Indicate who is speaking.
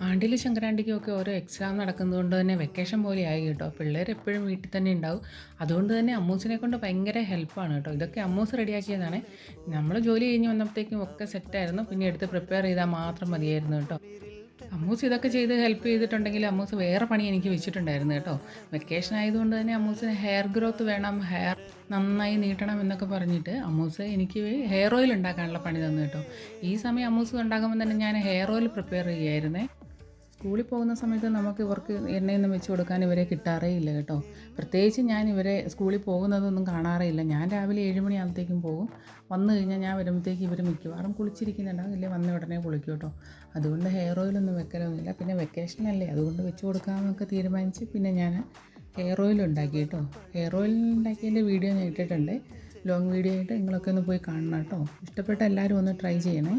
Speaker 1: ആണ്ടിലും സംക്രാന്തിക്കും ഒക്കെ ഓരോ എക്സാം നടക്കുന്നതുകൊണ്ട് തന്നെ വെക്കേഷൻ പോലെയായി കേട്ടോ. പിള്ളേർ എപ്പോഴും വീട്ടിൽ തന്നെ ഉണ്ടാവും. അതുകൊണ്ട് തന്നെ അമ്മൂസിനെ കൊണ്ട് ഭയങ്കര ഹെൽപ്പാണ് കേട്ടോ. ഇതൊക്കെ അമ്മൂസ് റെഡിയാക്കിയതാണ്. നമ്മൾ ജോലി കഴിഞ്ഞ് വന്നപ്പോഴത്തേക്കും ഒക്കെ സെറ്റായിരുന്നു. പിന്നെ എടുത്ത് പ്രിപ്പയർ ചെയ്താൽ മാത്രം മതിയായിരുന്നു കേട്ടോ. അമ്മൂസ് ഇതൊക്കെ ചെയ്ത് ഹെൽപ്പ് ചെയ്തിട്ടുണ്ടെങ്കിൽ അമ്മൂസ് വേറെ പണി എനിക്ക് വെച്ചിട്ടുണ്ടായിരുന്നു കേട്ടോ. വെക്കേഷൻ ആയതുകൊണ്ട് തന്നെ അമ്മൂസിന് ഹെയർ ഗ്രോത്ത് വേണം, ഹെയർ നന്നായി നീട്ടണം എന്നൊക്കെ പറഞ്ഞിട്ട് അമ്മൂസ് എനിക്ക് ഹെയർ ഓയിൽ ഉണ്ടാക്കാനുള്ള പണി തന്നു കേട്ടോ. ഈ സമയം അമ്മൂസ് ഉണ്ടാകുമ്പോൾ തന്നെ ഞാൻ ഹെയർ ഓയിൽ പ്രിപ്പയർ ചെയ്യായിരുന്നേ. സ്കൂളിൽ പോകുന്ന സമയത്ത് നമുക്ക് ഇവർക്ക് എണ്ണയൊന്നും വെച്ച് കൊടുക്കാൻ ഇവരെ കിട്ടാറേ ഇല്ല കേട്ടോ. പ്രത്യേകിച്ച് ഞാൻ ഇവരെ സ്കൂളിൽ പോകുന്നതൊന്നും കാണാറേ ഇല്ല. ഞാൻ രാവിലെ 7 മണിയാകുമ്പോഴത്തേക്കും പോകും. വന്നു കഴിഞ്ഞാൽ ഞാൻ വരുമ്പോഴത്തേക്ക് ഇവർ മിക്കവാറും കുളിച്ചിരിക്കുന്നുണ്ടാവും, ഇല്ലേ വന്ന ഉടനെ കുളിക്കും കേട്ടോ. അതുകൊണ്ട് ഹെയർ ഓയിലൊന്നും വെക്കലൊന്നുമില്ല. പിന്നെ വെക്കേഷനല്ലേ, അതുകൊണ്ട് വെച്ച് കൊടുക്കാമെന്നൊക്കെ തീരുമാനിച്ച് പിന്നെ ഞാൻ ഹെയർ ഓയിൽ ഉണ്ടാക്കി കേട്ടോ. ഹെയർ ഓയിൽ ഉണ്ടാക്കിയതിൻ്റെ വീഡിയോ ഞാൻ ഇട്ടിട്ടുണ്ട്, ലോങ് വീഡിയോ ആയിട്ട്. നിങ്ങളൊക്കെ ഒന്ന് പോയി കാണണം കേട്ടോ. ഇഷ്ടപ്പെട്ട എല്ലാവരും ഒന്ന് ട്രൈ ചെയ്യണേ.